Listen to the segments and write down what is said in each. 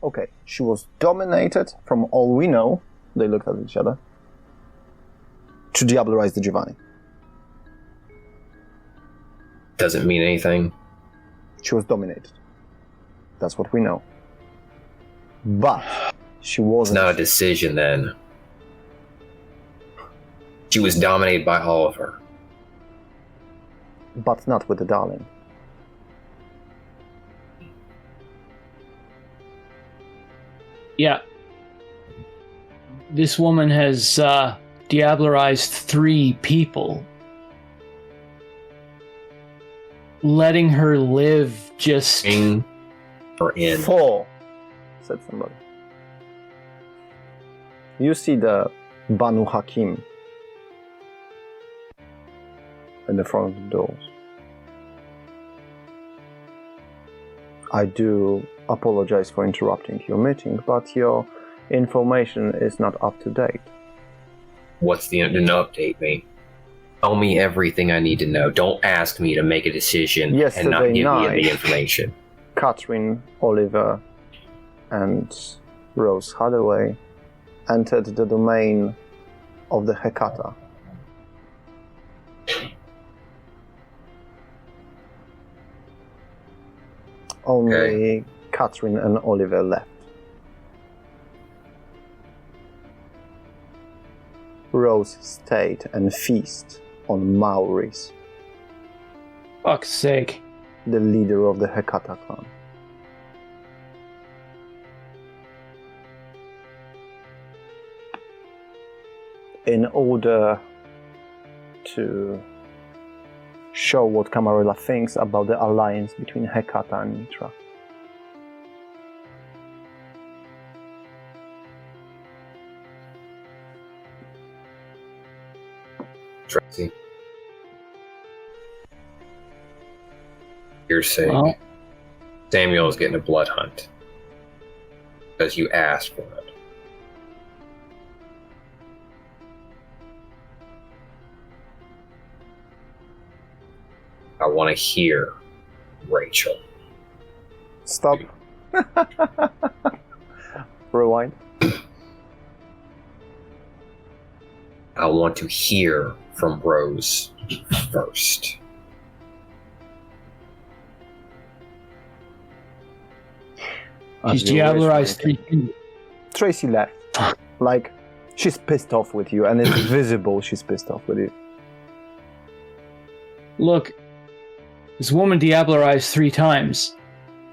Okay, she was dominated, from all we know, they looked at each other, to diablerize the Giovanni. Doesn't mean anything. She was dominated. That's what we know. But she wasn't. It's not a decision then. She was dominated by Oliver. But not with the darling. Yeah. This woman has diablerized 3 people. Letting her live just... In or in? 4, said somebody. You see the Banu Hakim in the front of the doors. I do apologize for interrupting your meeting, but your information is not up to date. What's the update me? Tell me everything I need to know. Don't ask me to make a decision and not give me the information. Catherine, Oliver, and Rose Hathaway entered the domain of the Hecata. Only Catherine and Oliver left. Rose stayed and feasted on Maurice, Fuck's sake. the leader of the Hecata clan. In order to show what Camarilla thinks about the alliance between Hecata and Mitra. Tracy. You're saying Samuel's getting a blood hunt because you asked for it. I want to hear Rachel. Stop. Rewind. I want to hear from Rose first. She's diablerized 3 people. Tracy left. Like, she's pissed off with you, and it's visible she's pissed off with you. Look, this woman diablerized 3 times.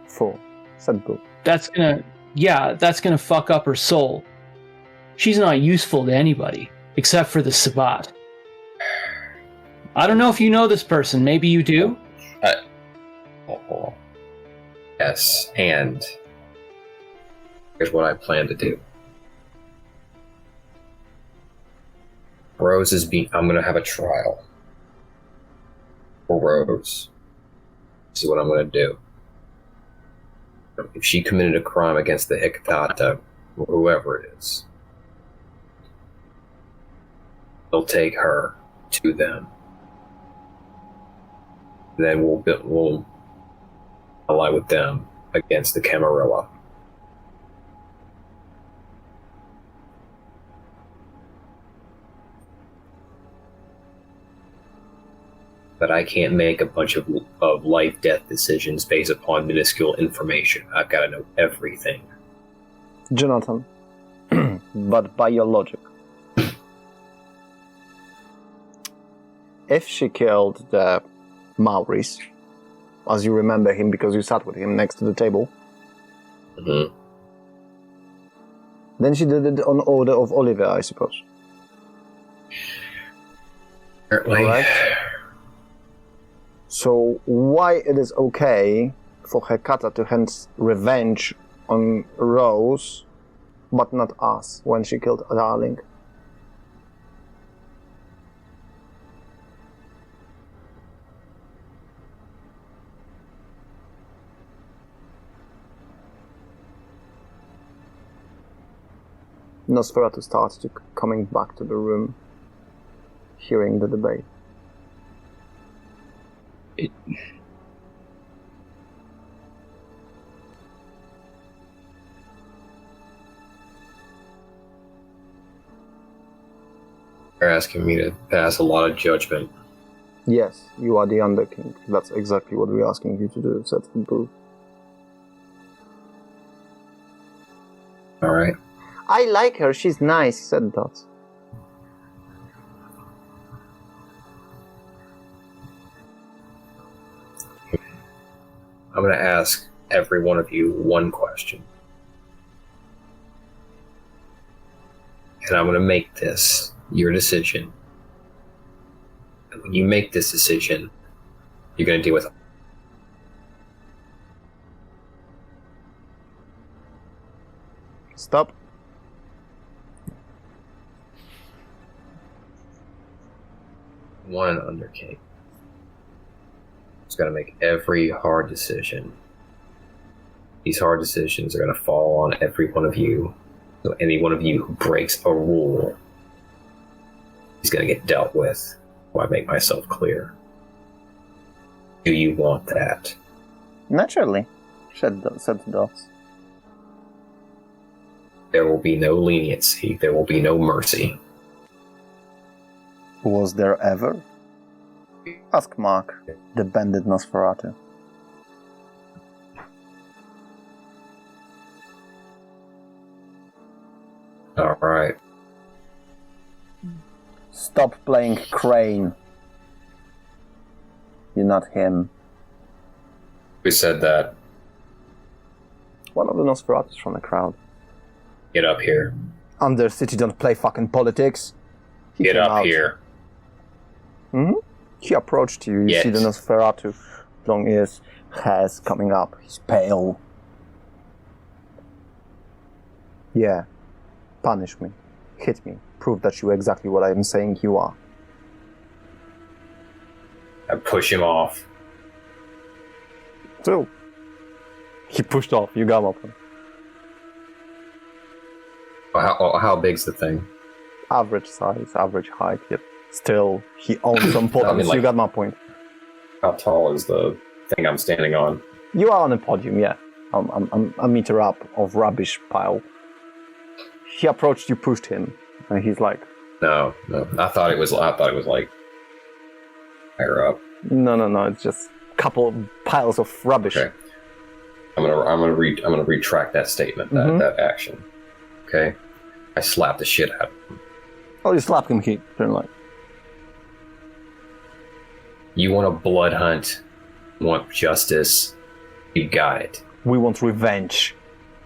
4. Said Boo. That's gonna fuck up her soul. She's not useful to anybody, except for the Sabbat. I don't know if you know this person, maybe you do? Yes, and here's what I plan to do. Rose is I'm gonna have a trial for Rose. This is what I'm gonna do. If she committed a crime against the Hecata, or whoever it is, they'll take her to them. Then we'll ally with them against the Camarilla. But I can't make a bunch of life-death decisions based upon minuscule information. I've got to know everything. Jonathan, but by your logic. If she killed the Maurice, as you remember him because you sat with him next to the table, then she did it on order of Oliver, I suppose. Certainly. Right? So why it is okay for Hecata to hand revenge on Rose, but not us when she killed Darling? Nosferatu starts to coming back to the room, hearing the debate. It You're asking me to pass a lot of judgment. Yes, you are the Underking. That's exactly what we're asking you to do, said Boo. Alright. I like her, she's nice, said Dot. I'm going to ask every one of you one question. And I'm going to make this your decision. And when you make this decision, you're going to deal with it. Stop. One Underking is going to make every hard decision. These hard decisions are going to fall on every one of you. So any one of you who breaks a rule is going to get dealt with. Why make myself clear? Do you want that? Naturally, said Dot. There will be no leniency. There will be no mercy. Was there ever? Ask Mark, the bandit Nosferatu. Alright. Stop playing Crane. You're not him. Who said that? One of the Nosferatus from the crowd. Get up here. Undercity don't play fucking politics. Get up here. Mm-hmm. He approached you. You see the Nosferatu, long ears, hairs coming up. He's pale. Yeah. Punish me. Hit me. Prove that you're exactly what I'm saying you are. I push him off. So, he pushed off. You got up. How big's the thing? Average size, average height. Yet still, he owns some podiums. I mean, You got my point. How tall is the thing I'm standing on? You are on a podium, yeah. I'm a meter up of rubbish pile. He approached you, pushed him, and he's like, No. I thought it was like higher up. No. It's just a couple of piles of rubbish. Okay. I'm gonna retract that statement, that action. Okay. I slapped the shit out of him. Oh, you slapped him, he turned like. You want a blood hunt? You want justice? You got it. We want revenge.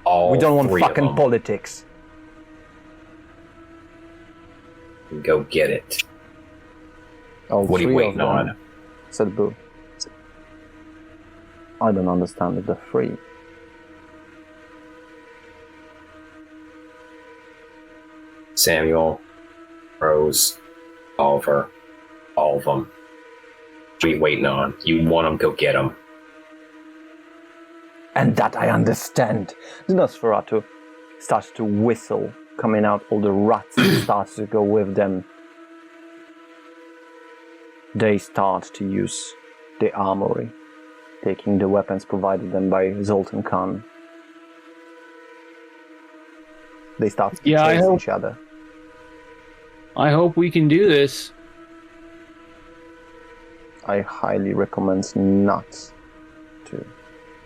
We don't want fucking politics. Go get it. What are you waiting on? Said Boo. I don't understand if they're free. Samuel, Rose, Oliver, all of them. What are you waiting on? You want them, go get them. And that I understand. The Nosferatu starts to whistle, coming out, all the rats starts to go with them. They start to use the armory, taking the weapons provided them by Zoltan Khan. They start to chase each other. I hope we can do this. I highly recommend not to.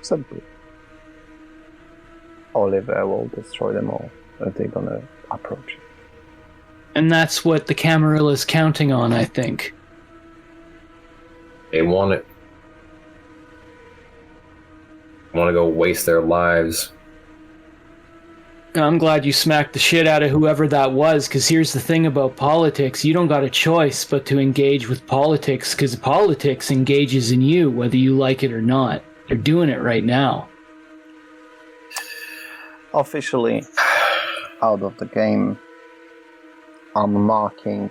Simply. Oliver will destroy them all if they're gonna approach it. And that's what the Camarilla's counting on, I think. They want it. Want to go waste their lives. And I'm glad you smacked the shit out of whoever that was, because here's the thing about politics. You don't got a choice but to engage with politics, because politics engages in you, whether you like it or not. They're doing it right now. Officially out of the game, I'm marking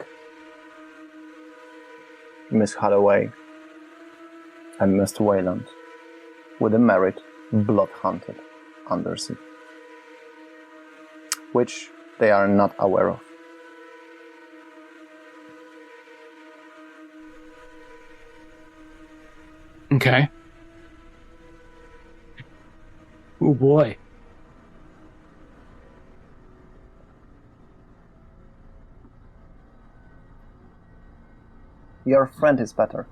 Miss Hathaway and Mr. Wayland with a merit blood-hunted undersea, which they are not aware of. Okay. Oh boy. Your friend is better,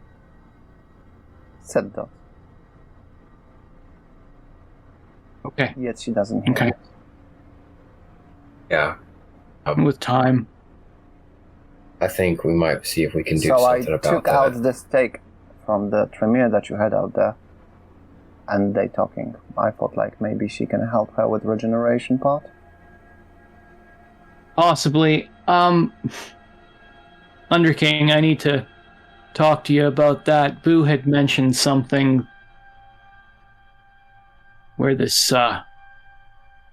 said Dot. Okay. Yet she doesn't hear. Okay. Yeah. With time. I think we might see if we can do So I something about that. took out the stake from the Tremere that you had out there, and they talking. I thought like maybe she can help her with regeneration part. Possibly. Underking, I need to talk to you about that. Boo had mentioned something where this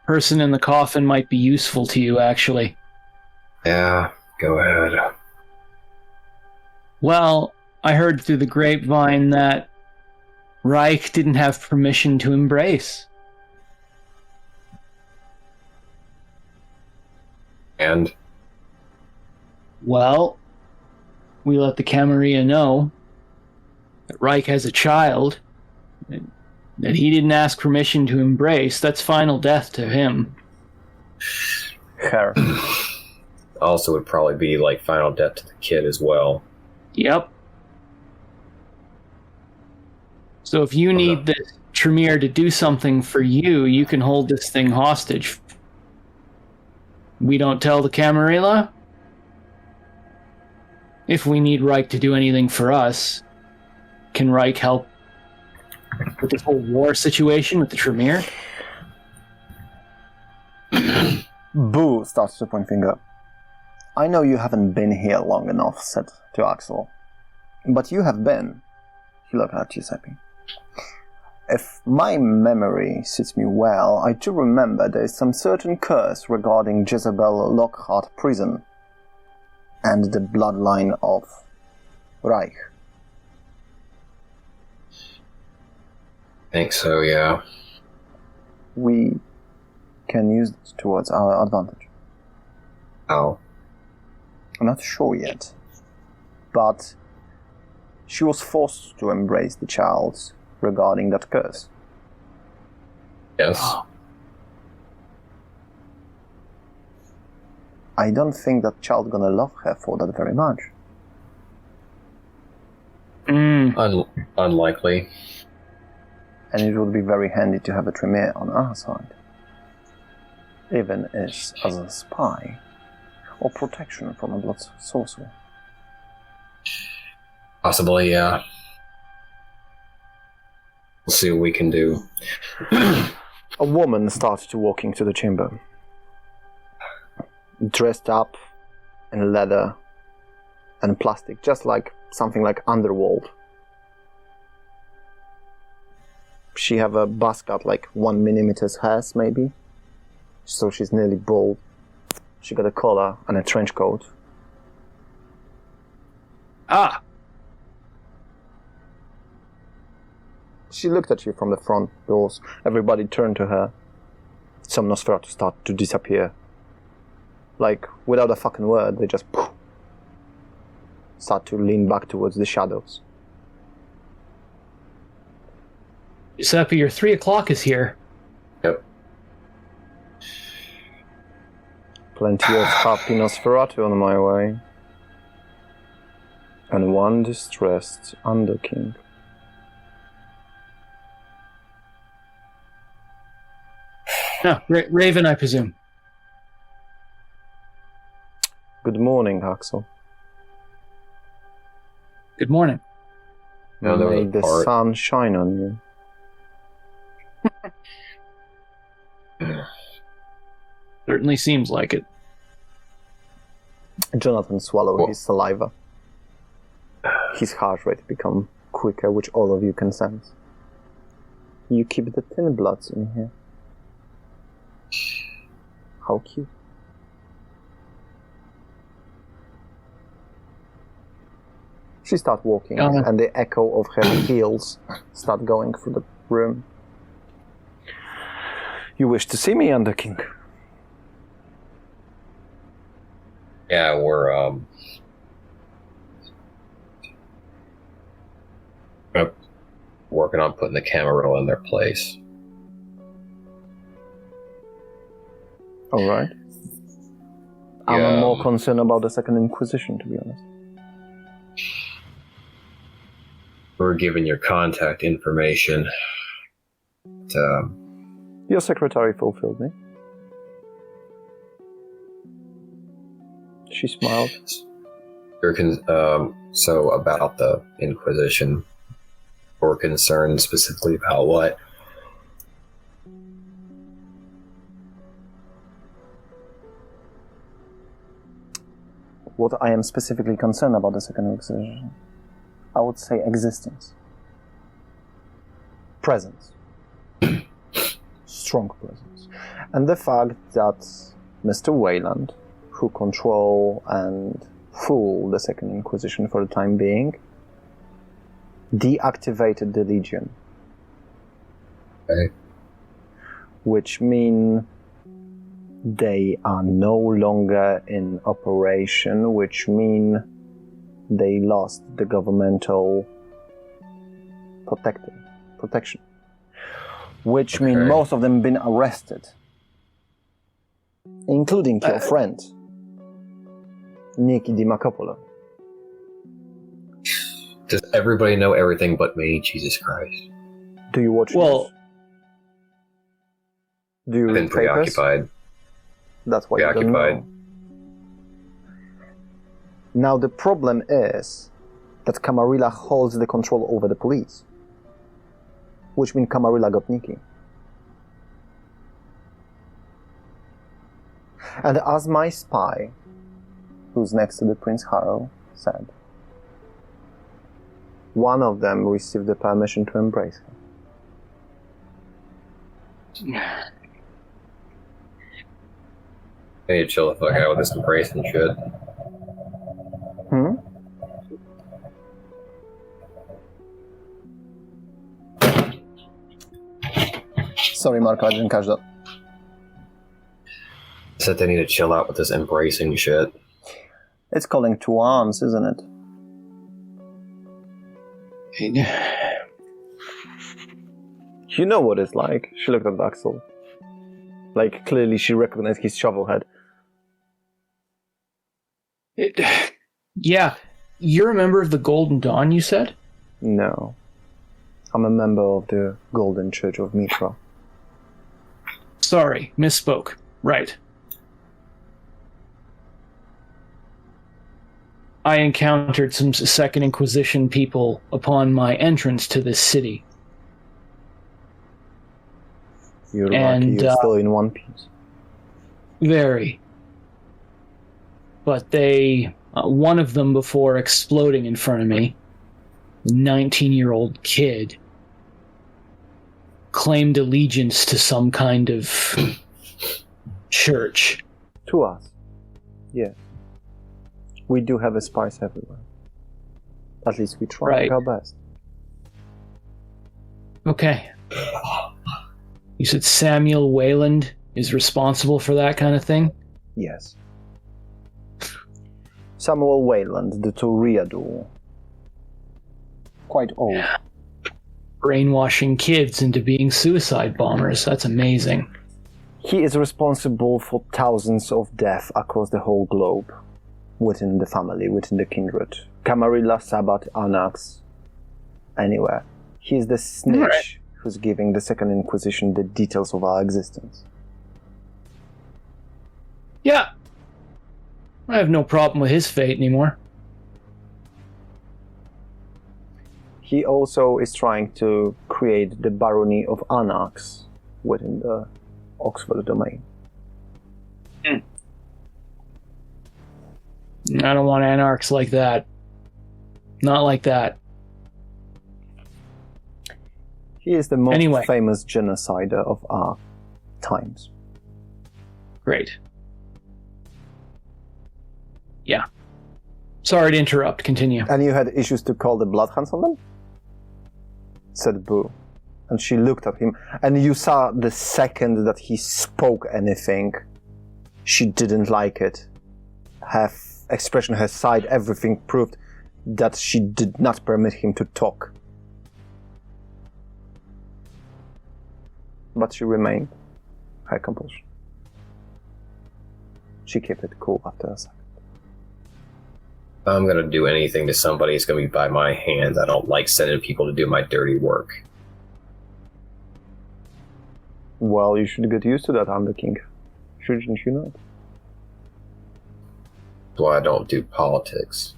person in the coffin might be useful to you, actually. Yeah, go ahead. Well, I heard through the grapevine that Reich didn't have permission to embrace. And? Well, we let the Camarilla know that Reich has a child that he didn't ask permission to embrace. That's final death to him. Her. Also would probably be like final death to the kid as well. Yep. So if you need this Tremere to do something for you, you can hold this thing hostage. We don't tell the Camarilla. If we need Reich to do anything for us, can Reich help with this whole war situation with the Tremere? Boo starts to point finger. I know you haven't been here long enough, said to Axel. But you have been. He looked at Giuseppe. If my memory suits me well, I do remember there is some certain curse regarding Jezebel Lockhart prison and the bloodline of Reich. I think so, yeah. We can use this towards our advantage. How? I'm not sure yet, but she was forced to embrace the child regarding that curse. Yes. I don't think that child gonna love her for that very much. Unlikely. And it would be very handy to have a Tremere on our side. Even as a spy, or protection from a blood sorcerer. Possibly, yeah. We'll see what we can do. A woman started to walk into the chamber. Dressed up in leather and plastic, just like something like Underworld. She have a buzz cut like 1 millimeter's hairs, maybe. So she's nearly bald. She got a collar and a trench coat. Ah! She looked at you from the front doors. Everybody turned to her. Some Nosferatu start to disappear. Like, without a fucking word, they just start to lean back towards the shadows. Giuseppe, your 3 o'clock is here. Yep. Plenty of happy Nosferatu on my way. And one distressed Underking. No, Raven, I presume. Good morning, Axel. Good morning. No, there was May a the part. sun shine on you. Certainly seems like it. Jonathan swallowed Whoa. his saliva. His heart rate become quicker, which all of you can sense. You keep the thin bloods in here. How cute. She starts walking, and the echo of her heels start going through the room. You wish to see me, Underking? Yeah, we're working on putting the Camarilla in their place. Alright. I'm more concerned about the Second Inquisition, to be honest. were given your contact information. Your secretary fulfilled me. She smiled. So about the Inquisition, or concerned specifically about what? What I am specifically concerned about the Second Inquisition, I would say existence. Presence. Strong presence. And the fact that Mr. Wayland, who control and fool the Second Inquisition for the time being, deactivated the Legion. Okay. Which mean they are no longer in operation, which mean they lost the governmental protection. Which mean most of them been arrested. Including your friend, Nikki DiMacopolo. Does everybody know everything but me? Jesus Christ. Do you watch news? Do you I've been read papers? preoccupied. That's why you don't know. Now the problem is that Camarilla holds the control over the police. Which means Camarilla got Nikki. And as my spy, who's next to the Prince Harrow, said, one of them received the permission to embrace him. I need to chill the fuck out with this embrace and shit. Sorry, Marco, I didn't catch that. Said they need to chill out with this embracing shit. It's calling to arms, isn't it? You know what it's like. She looked at Axel. Like, clearly she recognized his shovel head. Yeah. You're a member of the Golden Dawn, you said? No. I'm a member of the Golden Church of Mitra. Sorry, misspoke. Right. I encountered some Second Inquisition people upon my entrance to this city. You're lucky you're still in one piece. Very. But they, one of them before exploding in front of me, a 19-year-old kid, claimed allegiance to some kind of church. To us. Yes. We do have a spice everywhere. At least we try our best. Okay. You said Samuel Wayland is responsible for that kind of thing? Yes. Samuel Wayland, the Toreador. Quite old. Brainwashing kids into being suicide bombers. That's amazing. He is responsible for thousands of deaths across the whole globe. Within the family, within the kindred. Camarilla, Sabbath, Anax. Anywhere. He is the snitch who's giving the Second Inquisition the details of our existence. Yeah. I have no problem with his fate anymore. He also is trying to create the barony of Anax within the Oxford domain. I don't want anarchs like that. Not like that. He is the most famous genocider of our times. Great. Yeah. Sorry to interrupt. Continue. And you had issues to call the Bloodhounds on them? Said Boo. And she looked at him, and you saw the second that he spoke anything, she didn't like it. Her expression, her side, everything proved that she did not permit him to talk. But she remained her composure. She kept it cool after a second. I'm gonna do anything to somebody. It's gonna be by my hands. I don't like sending people to do my dirty work. Well, you should get used to that, I'm the king. Shouldn't you not? That's why I don't do politics.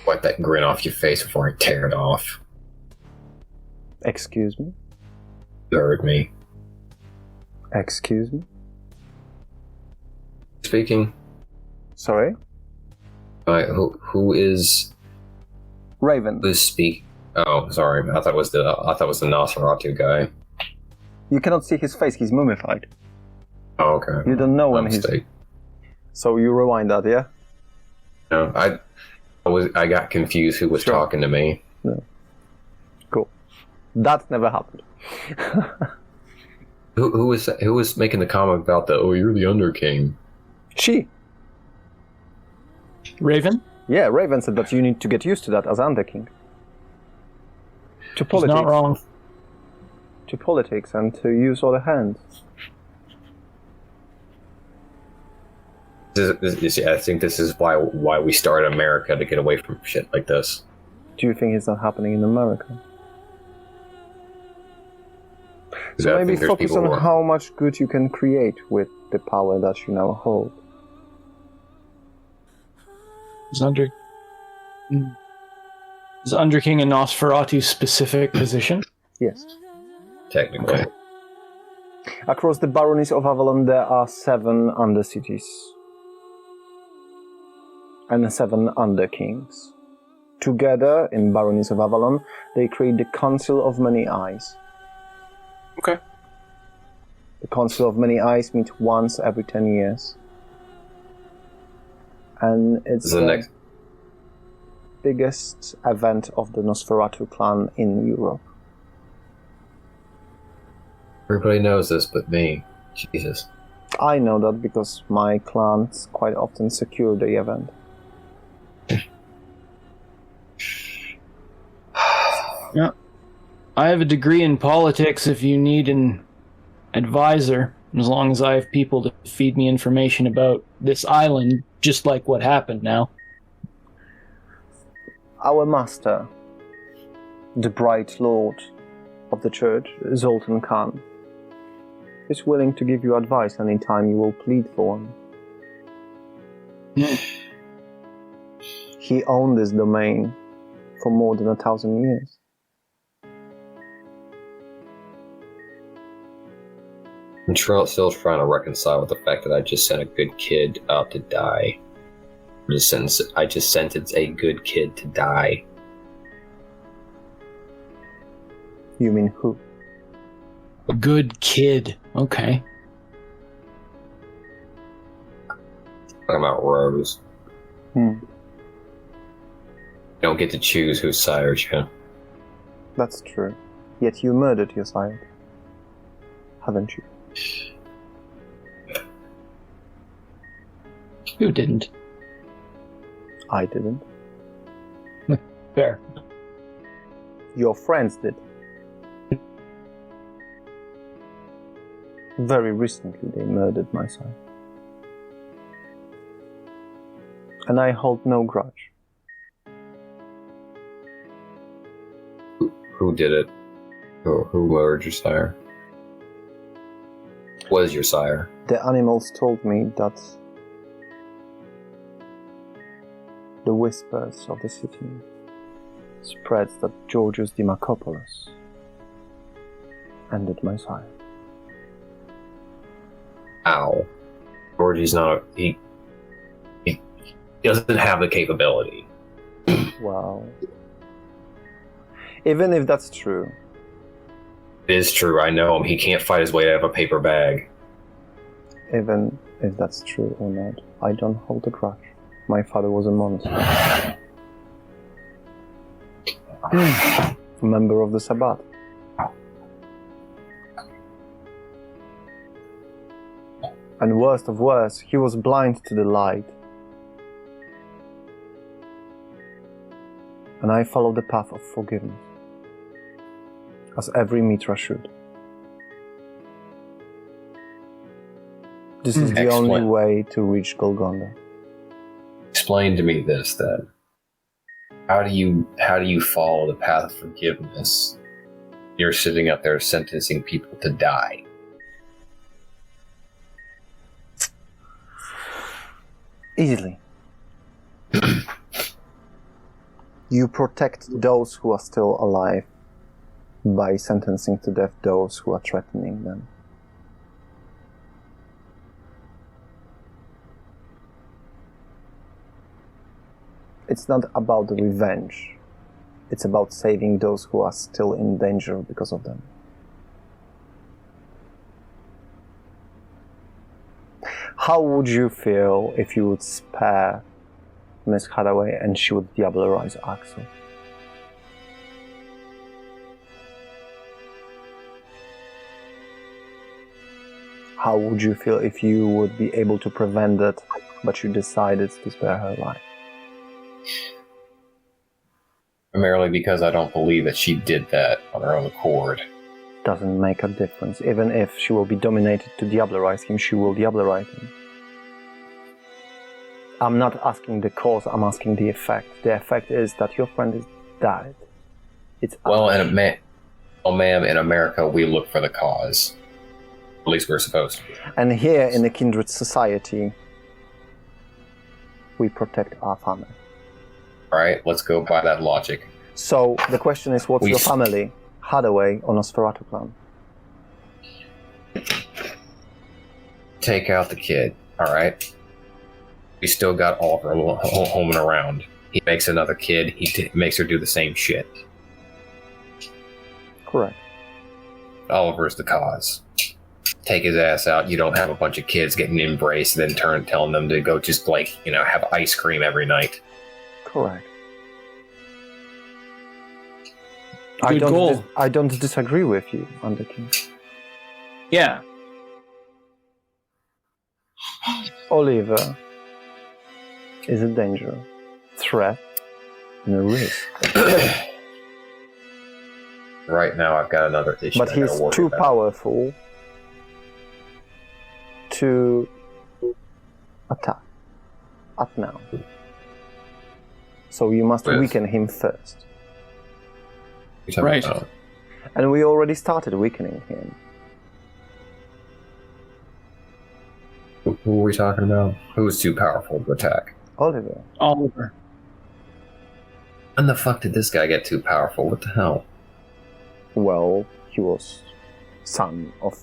Wipe that grin off your face before I tear it off. Excuse me? You heard me. Excuse me? Speaking. Sorry? Who is... Raven. Who's speak? Oh, sorry. I thought it was the Nosferatu guy. You cannot see his face, he's mummified. Oh, okay. You don't know when he's... Mistake. So you rewind that, yeah? No, I got confused who was talking to me. No. Cool. That never happened. Who was making the comment about you're the Under King? She. Raven? Yeah, Raven said that you need to get used to that as Under King. To politics. She's not wrong. To politics and to use all the hands. I think this is why we started America, to get away from shit like this. Do you think it's not happening in America? So maybe focus on how much good you can create with the power that you now hold. Is Under King a Nosferatu specific position? Yes. Technically. Okay. Across the baronies of Avalon there are 7 undercities. And 7 under-kings. Together, in baronies of Avalon, they create the Council of Many Eyes. Okay. The Council of Many Eyes meet once every 10 years. And it's the biggest event of the Nosferatu clan in Europe. Everybody knows this but me. Jesus. I know that because my clans quite often secure the event. Yeah. I have a degree in politics if you need an advisor, as long as I have people to feed me information about this island, just like what happened now. Our master, the Bright Lord of the Church, Zoltan Khan, is willing to give you advice anytime you will plead for him. He owned this domain for more than 1,000 years. I'm still trying to reconcile with the fact that I just sent a good kid out to die. I just sentenced a good kid to die. You mean who? A good kid. Okay. Talking about Rose. Hmm. You don't get to choose who sires you. That's true. Yet you murdered your sire. Haven't you? Who didn't? I didn't. Fair. Your friends did. Very recently they murdered my son. And I hold no grudge. Who did it? Who murdered your sire? Was your sire? The animals told me that the whispers of the city spreads that Georgios Dimacopoulos ended my sire. Ow. Georgie's not he doesn't have the capability. Well, even if that's true. It is true, I know him. He can't fight his way out of a paper bag. Even if that's true or not, I don't hold a grudge. My father was a monster. A member of the Sabbath. And worst of worst, he was blind to the light. And I followed the path of forgiveness, as every Mitra should. This is the only way to reach Golgonda. Explain to me this, then. How do you follow the path of forgiveness? You're sitting up there sentencing people to die. Easily. You protect those who are still alive by sentencing to death those who are threatening them. It's not about the revenge. It's about saving those who are still in danger because of them. How would you feel if you would spare Miss Hathaway and she would diablerize Axel? How would you feel if you would be able to prevent it, but you decided to spare her life? Primarily because I don't believe that she did that on her own accord. Doesn't make a difference. Even if she will be dominated to diablerize him, she will diablerize him. I'm not asking the cause, I'm asking the effect. The effect is that your friend is died. It's ma'am, in America we look for the cause. At least we're supposed to. And here in the Kindred Society, we protect our family. Alright, let's go by that logic. So the question is, what's your family? Hathaway or Nosferatu clan? Take out the kid, alright? We still got Oliver homing around. He makes another kid, he makes her do the same shit. Correct. Oliver's the cause. Take his ass out, you don't have a bunch of kids getting embraced and then telling them to go just have ice cream every night. Correct. Good goal. I don't disagree with you, Underking. Yeah. Oliver is a danger, threat, and a risk. Right now I've got another issue. But he's too powerful to attack up now. So you must weaken him first. Right. And we already started weakening him. Who are we talking about? Who's too powerful to attack? Oliver. When the fuck did this guy get too powerful? What the hell? Well, he was son of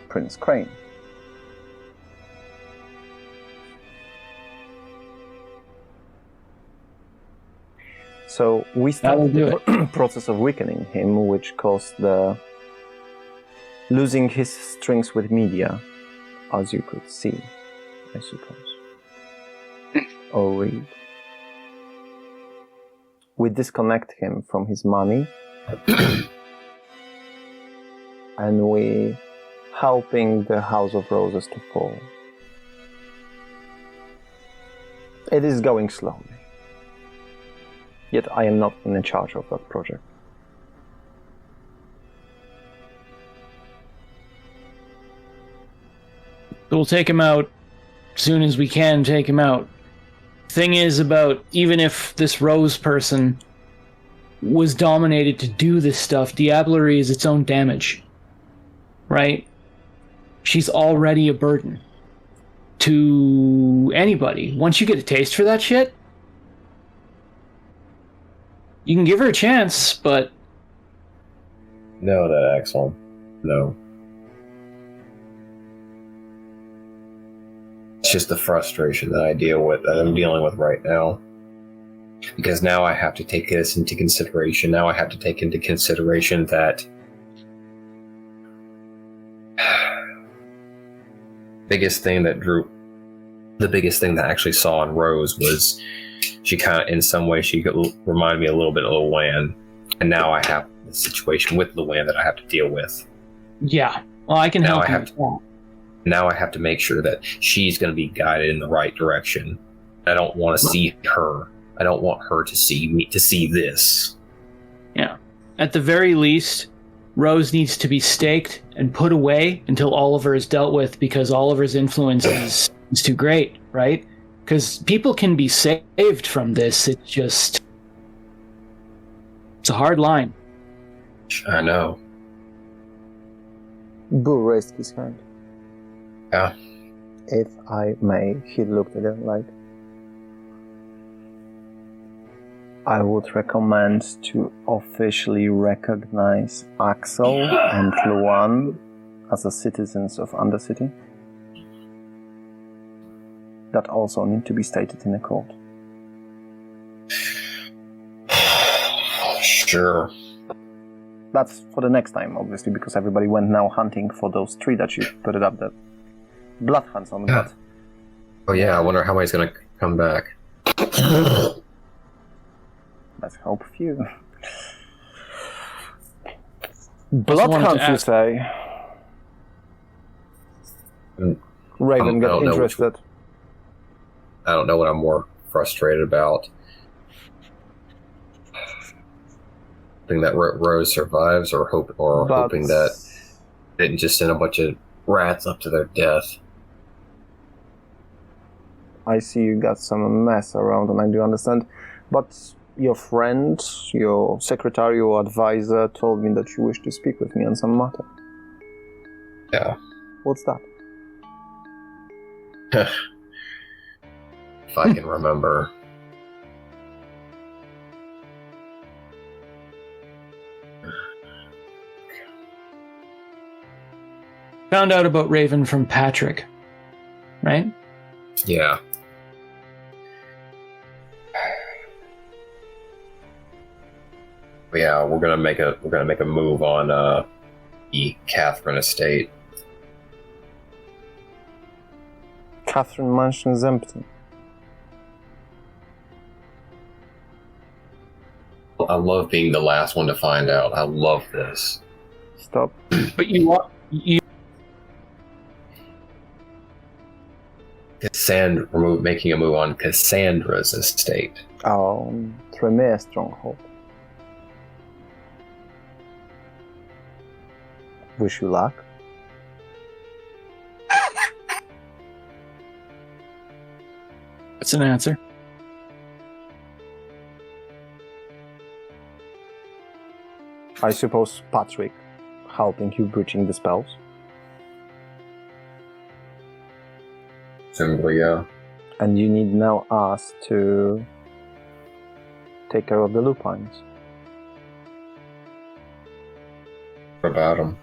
Prince Crane. So we started the process of weakening him, which caused the losing his strings with media, as you could see, I suppose, or read. We disconnect him from his money, and we helping the House of Roses to fall. It is going slowly. Yet I am not in charge of that project. We'll take him out as soon as we can take him out. Thing is about, even if this Rose person was dominated to do this stuff, diablerie is its own damage. Right? She's already a burden to anybody. Once you get a taste for that shit, you can give her a chance, but... No, that Axel. No. It's just the frustration that I'm dealing with right now. Because now I have to take this into consideration. Now I have to take into consideration that the biggest thing that I actually saw in Rose was she kind of, in some way, she reminded me a little bit of Luann. And now I have the situation with Luann that I have to deal with. Yeah. Well, I can help you. Now I have to make sure that she's going to be guided in the right direction. I don't want to see her. I don't want her to see me, to see this. Yeah. At the very least, Rose needs to be staked and put away until Oliver is dealt with, because Oliver's influence is too great, right? Because people can be saved from this. It's a hard line. I know. Boo raised his hand. Yeah. If I may, he looked at him like, I would recommend to officially recognize Axel and Luan as the citizens of Undercity. That also need to be stated in the court. Sure. That's for the next time, obviously, because everybody went now hunting for those three that you put it up there. Bloodhounds on the butt. Oh yeah, I wonder how he's gonna come back. Let's hope few. Bloodhounds, you say? Raven got interested. I don't know what I'm more frustrated about. Hoping that Rose survives, or hoping that they didn't just send a bunch of rats up to their death. I see you got some mess around, and I do understand. But your friend, your secretary or advisor told me that you wish to speak with me on some matter. Yeah. What's that? If I can remember. Found out about Raven from Patrick, right? Yeah. But yeah, we're gonna make a move on the Catherine estate. Catherine Mansion is empty. I love being the last one to find out. I love this. Stop. But you Making a move on Cassandra's estate. Oh, Tremere stronghold. Wish you luck. That's an answer. I suppose Patrick helping you breaching the spells. Simply, yeah. And you need now us to take care of the lupines. What about them?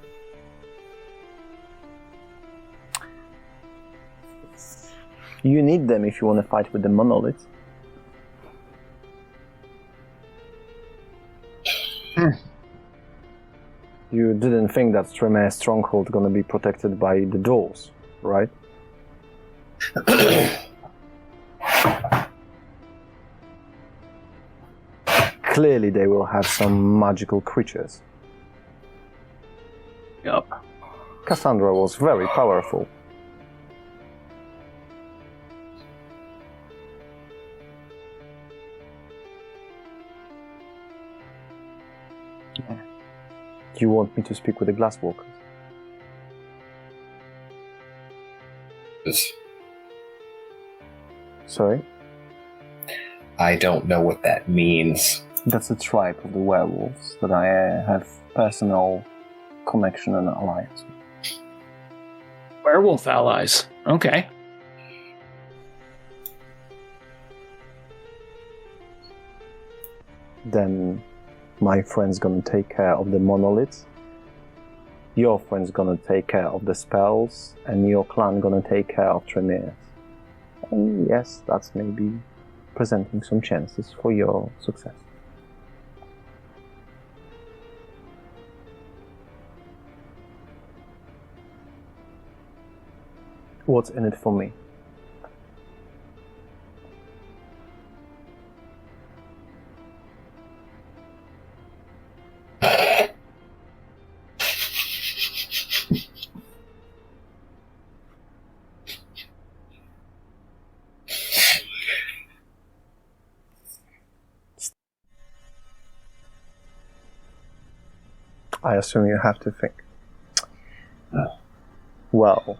You need them if you want to fight with the monoliths. You didn't think that Tremere stronghold gonna be protected by the doors, right? Clearly they will have some magical creatures. Yup. Cassandra was very powerful. You want me to speak with the Glasswalkers? Sorry? I don't know what that means. That's a tribe of the werewolves that I have personal connection and alliance with. Werewolf allies. Okay. Then my friend's gonna take care of the monoliths, your friend's gonna take care of the spells, and your clan gonna take care of Tremere. And yes, that's maybe presenting some chances for your success. What's in it for me? I assume you have to think. Well.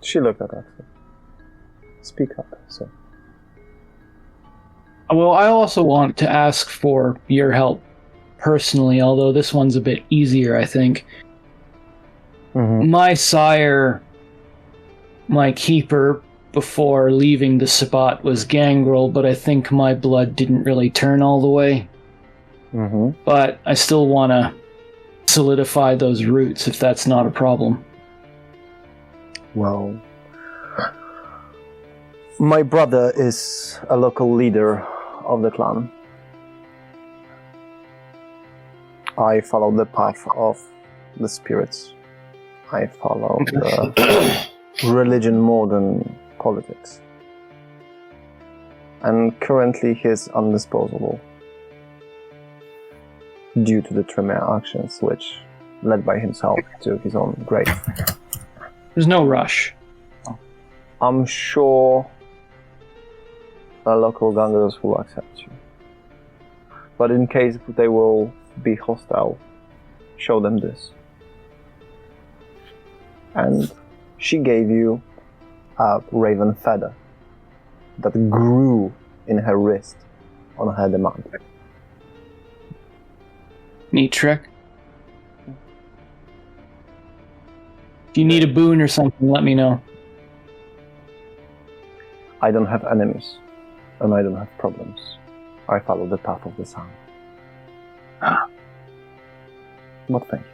She looked at Axel. Speak up, sir. Well, I also want to ask for your help personally, although this one's a bit easier, I think. Mm-hmm. My sire, my keeper, before leaving the spot was Gangrel, but I think my blood didn't really turn all the way. Mm-hmm. But I still want to solidify those roots, if that's not a problem. Well, my brother is a local leader of the clan. I follow the path of the spirits. I follow the religion more than politics. And currently he is undisposable due to the Tremere actions, which led by himself to his own grave. There's no rush. I'm sure the local gangers will accept you. But in case they will be hostile, show them this. And she gave you a raven feather that grew in her wrist on her demand. Neat trick. If you need a boon or something, let me know. I don't have enemies, and I don't have problems. I follow the path of the sun. But thank you.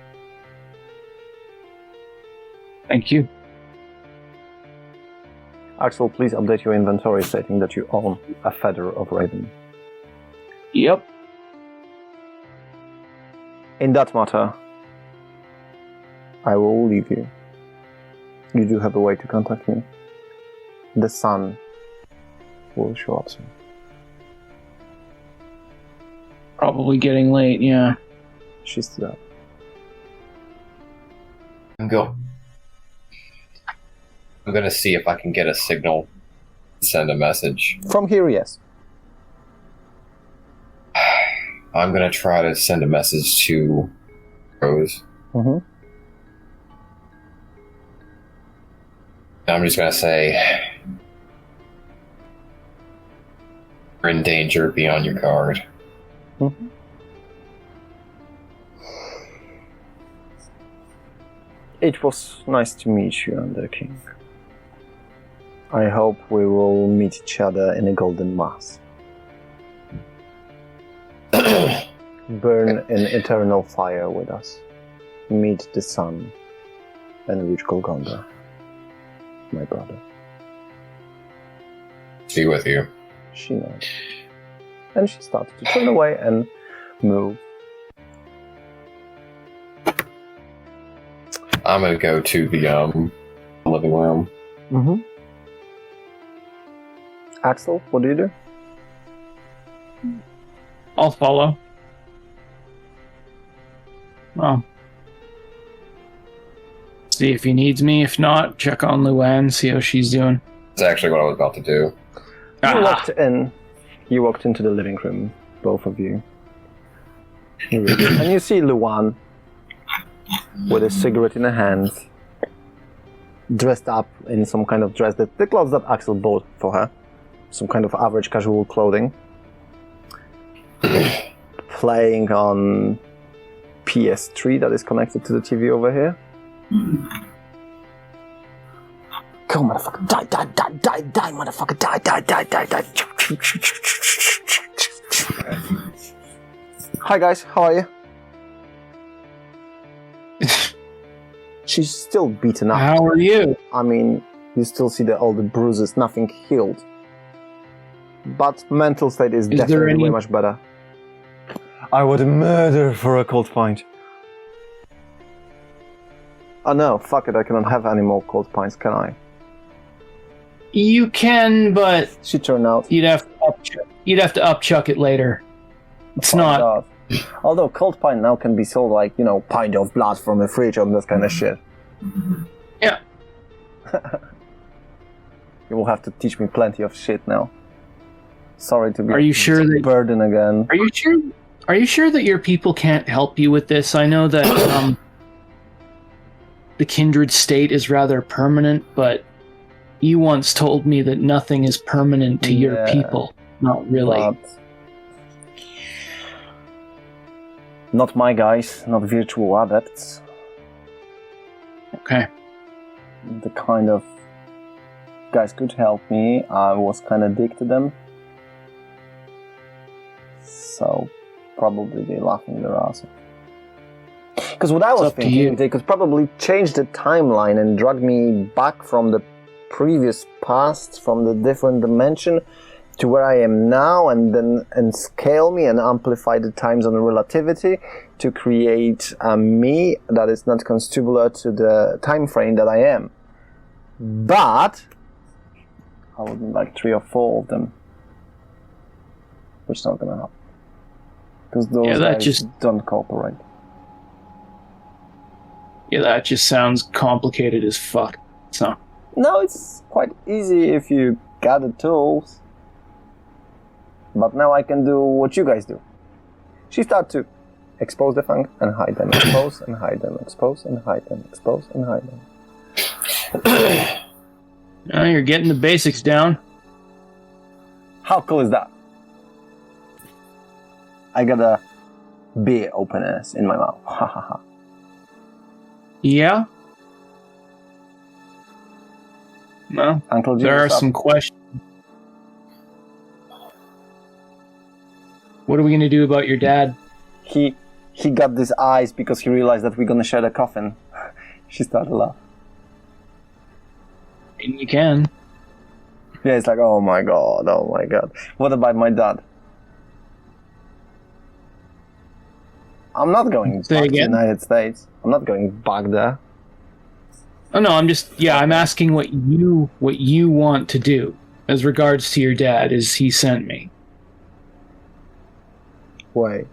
Thank you. Axel, please update your inventory stating that you own a feather of raven. Yep. In that matter, I will leave you. You do have a way to contact me. The sun will show up soon. Probably getting late, yeah. She's still up. I'm gonna see if I can get a signal to send a message. From here, yes. I'm gonna try to send a message to Rose. Mm-hmm. I'm just gonna say, you're in danger, be on your guard. Mm-hmm. It was nice to meet you, Under King. I hope we will meet each other in a golden mass. Burn in eternal fire with us. Meet the sun and reach Golgonda, my brother. Be with you. She nodded. And she started to turn away and move. I'm gonna go to the living room. Mm-hmm. Axel, what do you do? I'll follow. Well, see if he needs me. If not, check on Luann, see how she's doing. That's actually what I was about to do. You walked in. You walked into the living room, both of you. And you see Luann with a cigarette in her hand, dressed up in some kind of dress, the clothes that Axel bought for her. Some kind of average casual clothing. Playing on PS3 that is connected to the TV over here. Go, motherfucker. Die, die, die, die, die, motherfucker. Die, die, die, die, die. Hi, guys. How are you? She's still beaten up. How are you? I mean, you still see all the bruises, nothing healed. But mental state is definitely way much better. I would murder for a cold pint. Oh no, fuck it, I cannot have any more cold pints, can I? You can, but She turned out. you'd have to upchuck it later. It's not. God. Although cold pint now can be sold like, pint of blood from the fridge and that kind of shit. Yeah. You will have to teach me plenty of shit now. Sorry to be Are you sure a that? burden again. Are you sure that your people can't help you with this? I know that the kindred state is rather permanent, but you once told me that nothing is permanent to your people. Not really. But not my guys, not virtual adepts. Okay. The kind of guys could help me. I was kind of dick to them. So probably they're laughing their ass off. Because what I was thinking, they could probably change the timeline and drag me back from the previous past, from the different dimension to where I am now, and scale me and amplify the times on relativity to create a me that is not contributor to the time frame that I am. But I would need like 3 or 4 of them, which is not gonna happen because those guys don't cooperate. Yeah, that just sounds complicated as fuck. So. No, it's quite easy if you got the tools. But now I can do what you guys do. She starts to expose the fang and hide them, expose and hide them, expose and hide them, expose and hide them. Now you're getting the basics down. How cool is that? I got a beer openers in my mouth. Ha ha ha. Yeah? No. Uncle Jim, there are some questions. What are we going to do about your dad? He got these eyes because he realized that we're going to share the coffin. She started to laugh. And you can. Yeah, it's like, oh my god. What about my dad? I'm not going back to the United States. I'm not going back there. Oh no, I'm asking what you want to do as regards to your dad, as he sent me. Wait.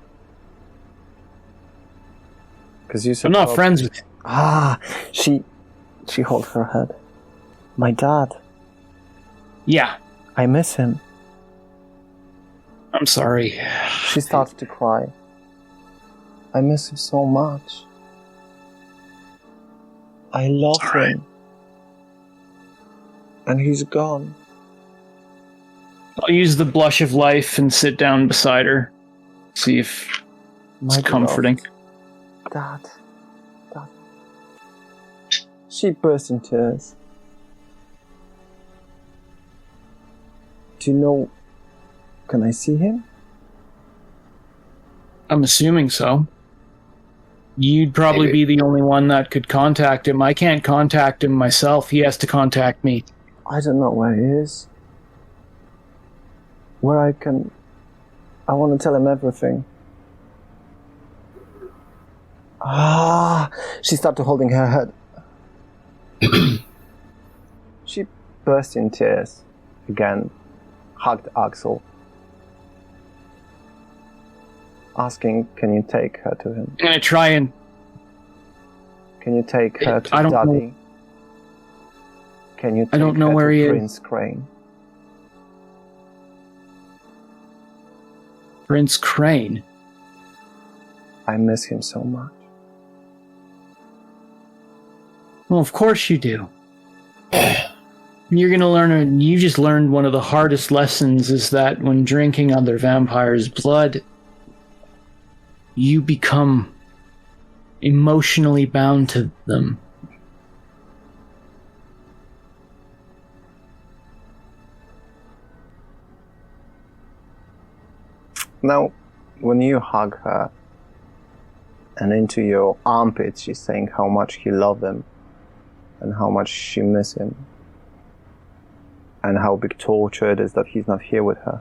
Because you said I'm not friends with him. She holds her head. My dad. Yeah. I miss him. I'm sorry. She starts to cry. I miss him so much. I love him. And he's gone. I'll use the blush of life and sit down beside her. See if it's comforting. Dad. She burst in tears. Do you know... Can I see him? I'm assuming so. You'd probably be the only one that could contact him. I can't contact him myself. He has to contact me. I don't know where he is. Where I can... I want to tell him everything. She started holding her head. She burst in tears. Again, hugged Axel. Asking, can you take her to him? I'm gonna try and... Can you take her to Daddy? Know. Can you take I don't know her where to he Prince is. Crane? Prince Crane? I miss him so much. Well, of course you do. You're gonna learn... You just learned one of the hardest lessons, is that when drinking other vampires' blood, you become emotionally bound to them. Now, when you hug her, and into your armpits, she's saying how much he loved him, and how much she miss him, and how big torture it is that he's not here with her.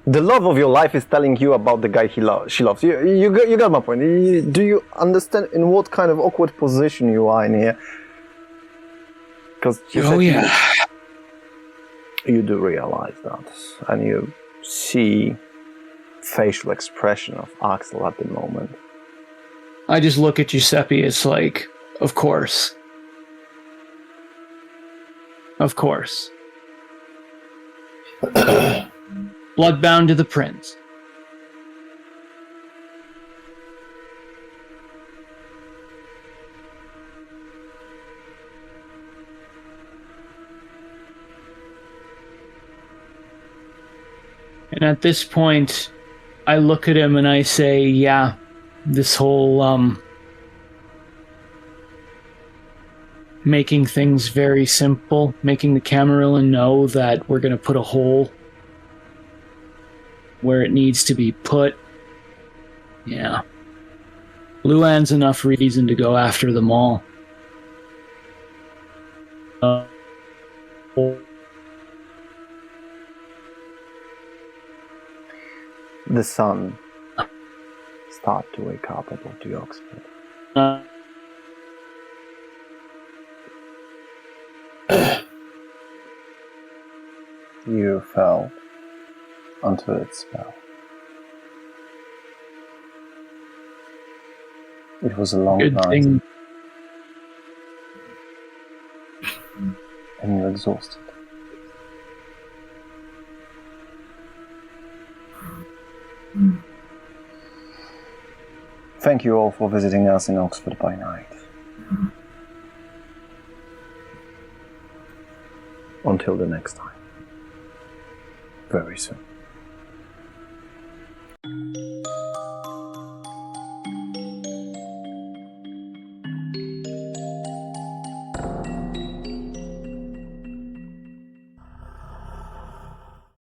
The love of your life is telling you about the guy she loves. You got my point. Do you understand in what kind of awkward position you are in here? Because you do realize that, and you see facial expression of Axel at the moment. I just look at Giuseppe. It's like, of course. Of course. bloodbound to the prince. And at this point, I look at him and I say, yeah, this whole, making things very simple, making the Camarilla know that we're going to put a hole where it needs to be put. Yeah. Luan's enough reason to go after them all. The sun start to wake up above the Oxford. You fell onto its spell. It was a long Good night, thing. and you're exhausted. Thank you all for visiting us in Oxford by night. Until the next time. Very soon.